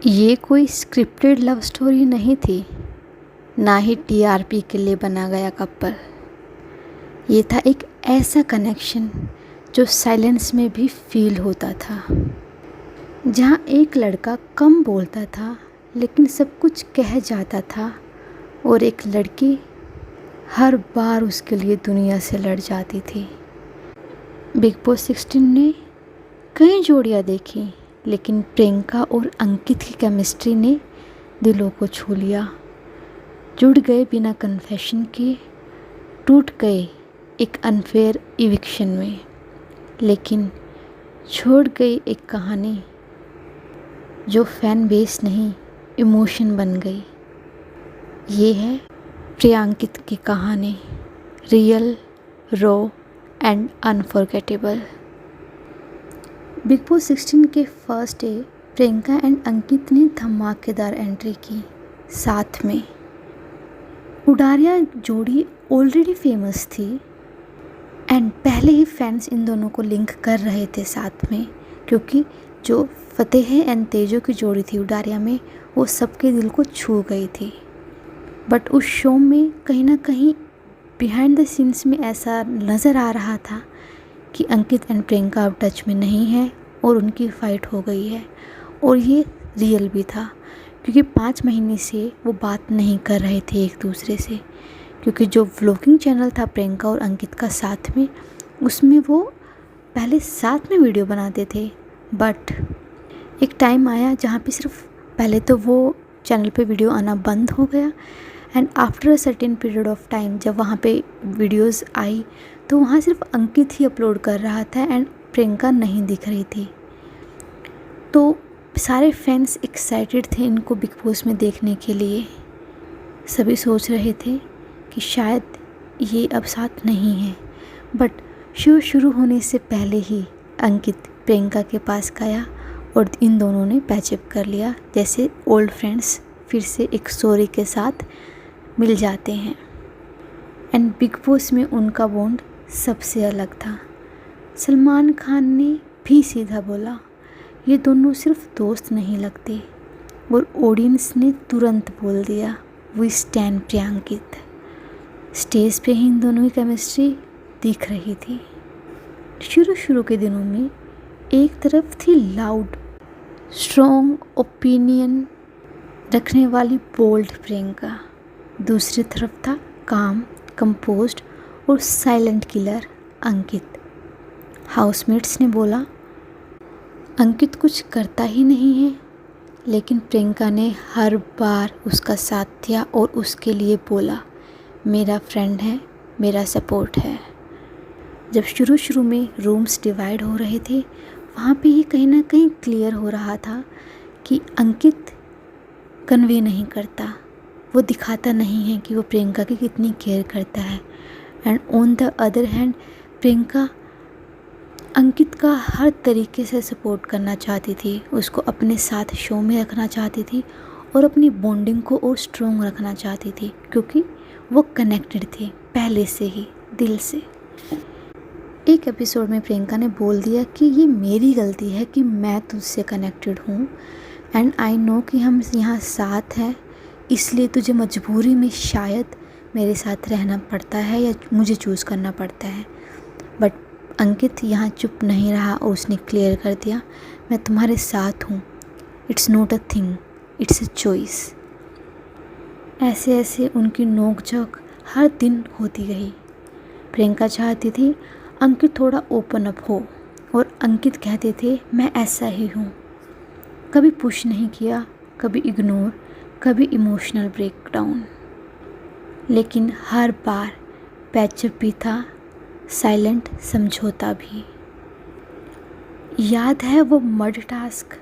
ये कोई scripted love story नहीं थी, ना ही टीआरपी के लिए बना गया कपल। ये था एक ऐसा कनेक्शन जो साइलेंस में भी फील होता था, जहाँ एक लड़का कम बोलता था लेकिन सब कुछ कह जाता था, और एक लड़की हर बार उसके लिए दुनिया से लड़ जाती थी। बिग बॉस 16 ने कई जोड़ियाँ देखी, लेकिन प्रियंका और अंकित की केमिस्ट्री ने दिलों को छू लिया। जुड़ गए बिना कन्फेशन के, टूट गए एक अनफेयर इविक्शन में, लेकिन छोड़ गई एक कहानी जो फैन बेस नहीं इमोशन बन गई। ये है प्रियांकित की कहानी, real, raw and unforgettable. Big boss 16 के फर्स्ट डे प्रियंका एंड अंकित ने धमाकेदार एंट्री की साथ में। उडारिया जोड़ी ऑलरेडी फेमस थी एंड पहले ही फैंस इन दोनों को लिंक कर रहे थे साथ में, क्योंकि जो फतेह एंड तेजो की जोड़ी थी उडारिया में, वो सबके दिल को छू गई थी। बट उस शो में कहीं ना कहीं बिहाइंड द सीन्स में ऐसा नज़र आ रहा था कि अंकित एंड प्रियंका अब टच में नहीं है और उनकी फ़ाइट हो गई है। और ये रियल भी था, क्योंकि 5 महीने से वो बात नहीं कर रहे थे एक दूसरे से, क्योंकि जो व्लॉगिंग चैनल था प्रियंका और अंकित का साथ में, उसमें वो पहले साथ में वीडियो बनाते थे। बट एक टाइम आया जहाँ पे सिर्फ पहले तो वो चैनल पे वीडियो आना बंद हो गया, and after a certain period of time जब वहाँ पे वीडियोस आई तो वहाँ सिर्फ अंकित ही अपलोड कर रहा था एंड प्रियंका नहीं दिख रही थी। तो सारे फैंस एक्साइटेड थे इनको बिग बॉस में देखने के लिए। सभी सोच रहे थे कि शायद ये अब साथ नहीं है, बट शो शुरू होने से पहले ही अंकित प्रियंका के पास गया और इन दोनों ने पैचअप कर लिया, जैसे ओल्ड फ्रेंड्स फिर से एक स्टोरी के साथ मिल जाते हैं। एंड बिग बॉस में उनका बॉन्ड सबसे अलग था। सलमान खान ने भी सीधा बोला, ये दोनों सिर्फ दोस्त नहीं लगते, और ऑडियंस ने तुरंत बोल दिया, वी स्टैंड प्रियांकित। स्टेज पे ही इन दोनों की केमिस्ट्री दिख रही थी। शुरू के दिनों में एक तरफ थी लाउड, स्ट्रॉन्ग ओपिनियन रखने वाली बोल्ड प्रियंका, दूसरी तरफ था काम, कंपोज्ड और साइलेंट किलर अंकित। हाउसमेट्स ने बोला, अंकित कुछ करता ही नहीं है, लेकिन प्रियंका ने हर बार उसका साथ दिया और उसके लिए बोला, मेरा फ्रेंड है, मेरा सपोर्ट है। जब शुरू में रूम्स डिवाइड हो रहे थे, वहाँ पे ये कहीं ना कहीं क्लियर हो रहा था कि अंकित कन्वे नहीं करता, वो दिखाता नहीं है कि वो प्रियंका की कितनी केयर करता है। And on the other hand Priyanka Ankit का हर तरीके से सपोर्ट करना चाहती थी, उसको अपने साथ शो में रखना चाहती थी और अपनी बॉन्डिंग को और स्ट्रॉन्ग रखना चाहती थी, क्योंकि वो कनेक्टेड थे पहले से ही दिल से। एक एपिसोड में प्रियंका ने बोल दिया कि ये मेरी गलती है कि मैं तुझसे कनेक्टेड हूँ, एंड आई नो कि हम यहाँ साथ हैं, इसलिए तुझे मजबूरी में शायद मेरे साथ रहना पड़ता है या मुझे चूज़ करना पड़ता है। बट अंकित यहाँ चुप नहीं रहा और उसने क्लियर कर दिया, मैं तुम्हारे साथ हूँ, it's not a thing, it's a choice. ऐसे उनकी नोक झोंक हर दिन होती गई। प्रियंका चाहती थी अंकित थोड़ा ओपन अप हो, और अंकित कहते थे मैं ऐसा ही हूँ। कभी पुश नहीं किया, कभी इग्नोर, कभी इमोशनल ब्रेकडाउन, लेकिन हर बार पैचअप भी था, साइलेंट समझौता भी। याद है वो मर्ड टास्क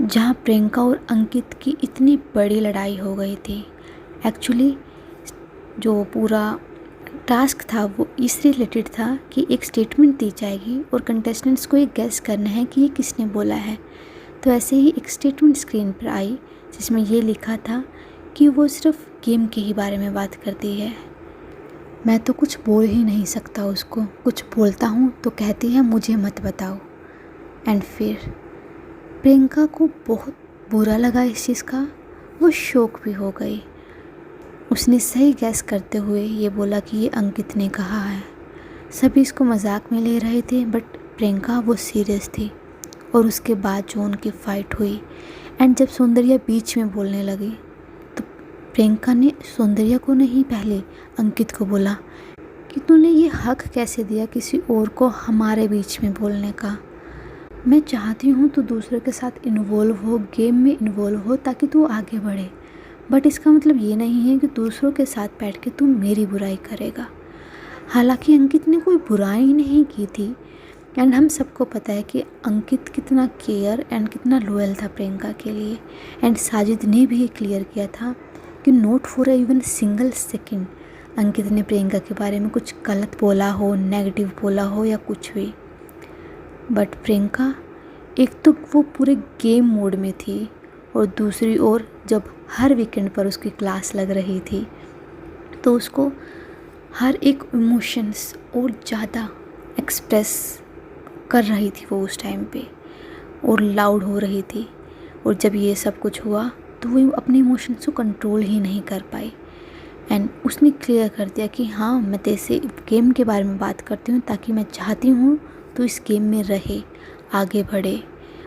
जहाँ प्रियंका और अंकित की इतनी बड़ी लड़ाई हो गई थी। एक्चुअली जो पूरा टास्क था वो इस रिलेटेड था कि एक स्टेटमेंट दी जाएगी और कंटेस्टेंट्स को ये गेस करना है कि ये किसने बोला है। तो ऐसे ही एक स्टेटमेंट स्क्रीन पर आई जिसमें ये लिखा था कि वो सिर्फ गेम के ही बारे में बात करती है। मैं तो कुछ बोल ही नहीं सकता उसको, कुछ बोलता हूँ तो कहती है मुझे मत बताओ। एंड फिर प्रियंका को बहुत बुरा लगा इस चीज़ का, वो शॉक भी हो गई। उसने सही गैस करते हुए ये बोला कि ये अंकित ने कहा है। सभी इसको मजाक में ले रहे थे बट प्रियंका वो सीरियस थी। और उसके बाद जो उनकी फ़ाइट हुई एंड जब सौंदर्या बीच में बोलने लगी तो प्रियंका ने सौंदर्या को नहीं, पहले अंकित को बोला कि तूने ये हक कैसे दिया किसी और को हमारे बीच में बोलने का। मैं चाहती हूँ तू दूसरों के साथ इन्वॉल्व हो, गेम में इन्वॉल्व हो ताकि तू आगे बढ़े, बट इसका मतलब ये नहीं है कि दूसरों के साथ बैठ के तू मेरी बुराई करेगा। हालांकि अंकित ने कोई बुराई नहीं की थी एंड हम सबको पता है कि अंकित कितना केयर एंड कितना लॉयल था प्रियंका के लिए। एंड साजिद ने भी ये क्लियर किया था कि not for even single second Ankit ने प्रियंका के बारे में कुछ गलत बोला हो, नेगेटिव बोला हो या कुछ भी। बट प्रियंका एक तो वो पूरे गेम मोड में थी और दूसरी ओर जब हर वीकेंड पर उसकी क्लास लग रही थी तो उसको हर एक इमोशंस और ज़्यादा एक्सप्रेस कर रही थी वो उस टाइम पे और लाउड हो रही थी। और जब ये सब कुछ हुआ तो वो अपने इमोशंस को कंट्रोल ही नहीं कर पाई एंड उसने क्लियर कर दिया कि हाँ, मैं तेरे से गेम के बारे में बात करती हूँ ताकि मैं चाहती हूँ तो इस गेम में रहे, आगे बढ़े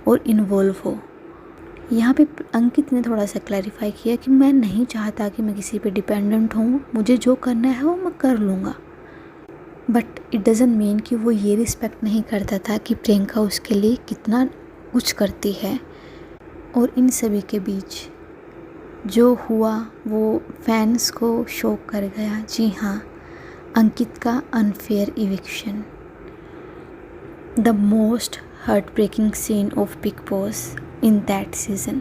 और इन्वॉल्व हो। यहाँ पे अंकित ने थोड़ा सा क्लैरिफाई किया कि मैं नहीं चाहता कि मैं किसी पे डिपेंडेंट हूँ, मुझे जो करना है वो मैं कर लूँगा। बट इट डज़ंट मीन कि वो ये रिस्पेक्ट नहीं करता था कि प्रियंका उसके लिए कितना कुछ करती है। और इन सभी के बीच जो हुआ वो फैंस को शॉक कर गया। जी हाँ, अंकित का unfair eviction, the most heart breaking scene of Bigg Boss in that season.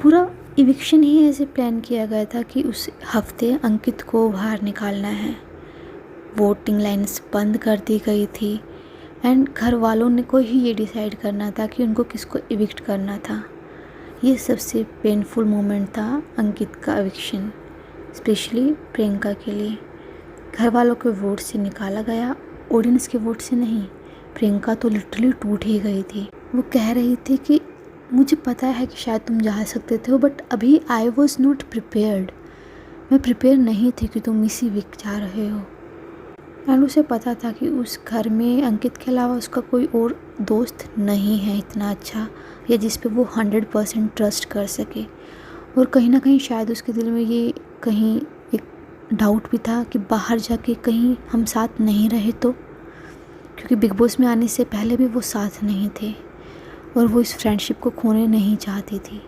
पूरा इविक्शन ही ऐसे प्लान किया गया था कि उस हफ्ते अंकित को बाहर निकालना है। वोटिंग लाइन्स बंद कर दी गई थी एंड घर वालों ने को ही ये डिसाइड करना था कि उनको किसको इविक्ट करना था। ये सबसे पेनफुल मोमेंट था अंकित का इविक्शन, स्पेशली प्रियंका के लिए। घर वालों के वोट से निकाला गया, ऑडियंस के वोट से नहीं। प्रियंका तो लिटरली टूट ही गई थी। वो कह रही थी कि मुझे पता है कि शायद तुम जा सकते थे बट अभी आई वॉज नॉट प्रिपेयर्ड, मैं प्रिपेयर नहीं थी कि तुम इसी वीक जा रहे हो। एंड उसे पता था कि उस घर में अंकित के अलावा उसका कोई और दोस्त नहीं है इतना अच्छा या जिस पे वो 100% ट्रस्ट कर सके। और कहीं ना कहीं शायद उसके दिल में ये कहीं एक डाउट भी था कि बाहर जाके कहीं हम साथ नहीं रहे तो, क्योंकि बिग बॉस में आने से पहले भी वो साथ नहीं थे और वो इस फ्रेंडशिप को खोने नहीं चाहती थी।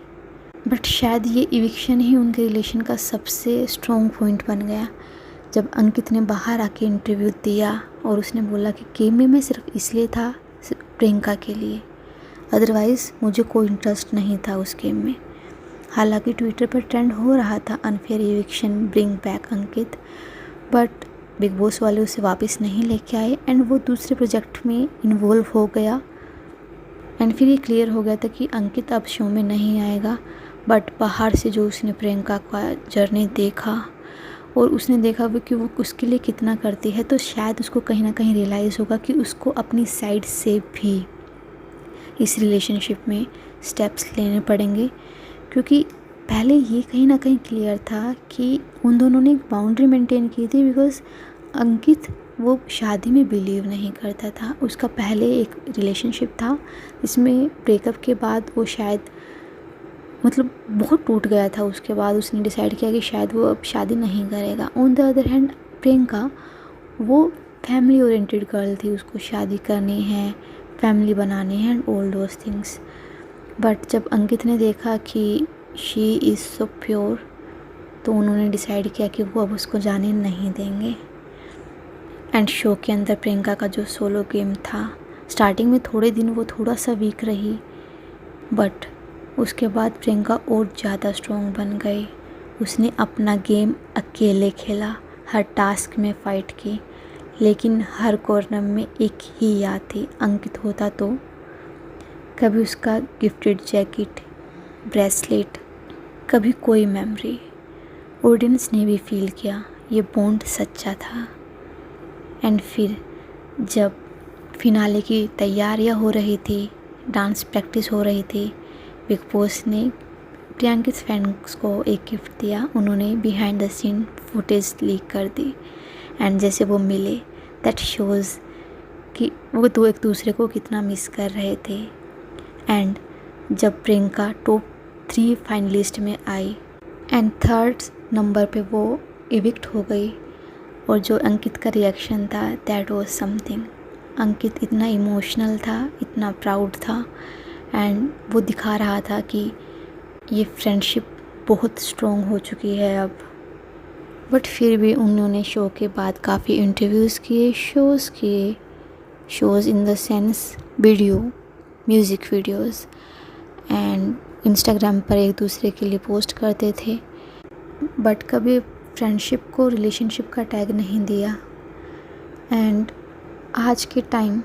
बट शायद ये इविक्शन ही उनके रिलेशन का सबसे स्ट्रॉन्ग पॉइंट बन गया जब अंकित ने बाहर आके इंटरव्यू दिया और उसने बोला कि गेम में मैं सिर्फ इसलिए था प्रियंका के लिए, अदरवाइज़ मुझे कोई इंटरेस्ट नहीं था उस गेम में। हालांकि ट्विटर पर ट्रेंड हो रहा था unfair eviction bring back Ankit, but big boss वाले उसे वापस नहीं लेके आए एंड वो दूसरे प्रोजेक्ट में इन्वॉल्व हो गया। एंड फिर ये क्लियर हो गया था कि अंकित अब शो में नहीं आएगा। बट बाहर से जो उसने प्रियंका का जर्नी देखा और उसने देखा कि वो उसके लिए कितना करती है, तो शायद उसको कहीं ना कहीं रियलाइज़ होगा कि उसको अपनी साइड से भी इस रिलेशनशिप में स्टेप्स लेने पड़ेंगे। क्योंकि पहले ये कहीं ना कहीं क्लियर था कि उन दोनों ने एक बाउंड्री मेंटेन की थी, बिकॉज़ अंकित वो शादी में बिलीव नहीं करता था। उसका पहले एक रिलेशनशिप था जिसमें ब्रेकअप के बाद वो शायद मतलब बहुत टूट गया था। उसके बाद उसने डिसाइड किया कि शायद वो अब शादी नहीं करेगा। On the other hand Priyanka वो फैमिली ओरिएंटेड गर्ल थी, उसको शादी करनी है, फैमिली बनानी है and all those things. But जब अंकित ने देखा कि शी इज़ सो प्योर तो उन्होंने डिसाइड किया कि वो अब उसको जाने नहीं देंगे। एंड शो के अंदर प्रियंका का जो सोलो गेम था, स्टार्टिंग में थोड़े दिन वो थोड़ा सा वीक रही बट उसके बाद प्रियंका और ज़्यादा स्ट्रॉन्ग बन गई। उसने अपना गेम अकेले खेला, हर टास्क में फ़ाइट की, लेकिन हर कॉर्नर में एक ही याद थी, अंकित होता तो। कभी उसका गिफ्टेड जैकेट, ब्रेसलेट, कभी कोई मेमोरी। ऑडियंस ने भी फील किया ये बॉन्ड सच्चा था। एंड फिर जब फिनाले की तैयारियां हो रही थी, डांस प्रैक्टिस हो रही थी, बिग बॉस ने प्रियंकित फैंस को एक गिफ्ट दिया। उन्होंने behind the scene footage leak कर दी एंड जैसे वो मिले दैट शोज़ कि वो दो एक दूसरे को कितना मिस कर रहे थे। एंड जब प्रियंका टॉप 3 फाइनलिस्ट में आई एंड 3rd नंबर पे वो इविक्ट हो गई, और जो अंकित का रिएक्शन था दैट वाज समथिंग। अंकित इतना इमोशनल था, इतना प्राउड था एंड वो दिखा रहा था कि ये फ्रेंडशिप बहुत स्ट्रॉन्ग हो चुकी है अब। बट फिर भी उन्होंने शो के बाद काफ़ी इंटरव्यूज़ किए, shows in the sense video, music videos, and Instagram पर एक दूसरे के लिए पोस्ट करते थे, बट कभी फ्रेंडशिप को रिलेशनशिप का टैग नहीं दिया। एंड आज के टाइम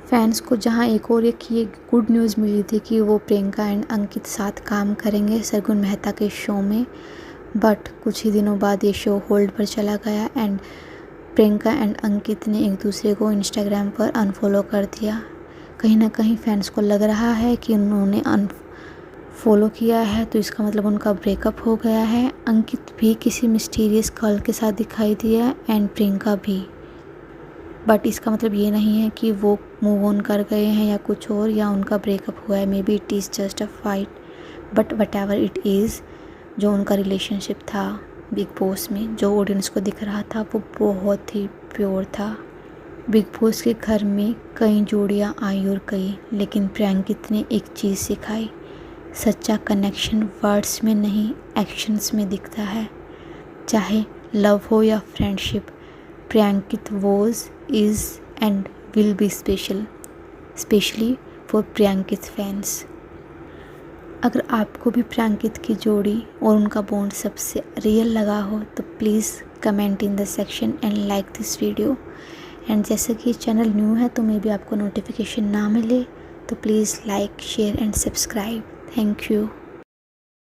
फैंस को जहां एक और एक ये गुड न्यूज़ मिली थी कि वो प्रियंका एंड अंकित साथ काम करेंगे सरगुन मेहता के शो में, बट कुछ ही दिनों बाद ये शो होल्ड पर चला गया एंड प्रियंका एंड अंकित ने एक दूसरे को इंस्टाग्राम पर अनफॉलो कर दिया। कहीं ना कहीं फैंस को लग रहा है कि उन्होंने अनफॉलो किया है तो इसका मतलब उनका ब्रेकअप हो गया है। अंकित भी किसी मिस्टीरियस गर्ल के साथ दिखाई दिया एंड प्रियंका भी, बट इसका मतलब ये नहीं है कि वो मूव ऑन कर गए हैं या कुछ और, या उनका ब्रेकअप हुआ है। May be it is just a fight, but what ever it is, जो उनका रिलेशनशिप था बिग बॉस में जो ऑडियंस को दिख रहा था वो बहुत ही प्योर था। बिग बॉस के घर में कई जोड़ियां आई और गई, लेकिन प्रियंकित ने एक चीज़ सिखाई, सच्चा कनेक्शन वर्ड्स में नहीं एक्शंस में दिखता है। चाहे लव हो या friendship, Priyankit was, is and will be specially for Priyankit fans. अगर आपको भी प्रियंकित की जोड़ी और उनका बॉन्ड सबसे रियल लगा हो तो please comment in the section and like this video. And जैसे कि चैनल न्यू है तो मे बी आपको नोटिफिकेशन ना मिले तो please like, share and subscribe. Thank you.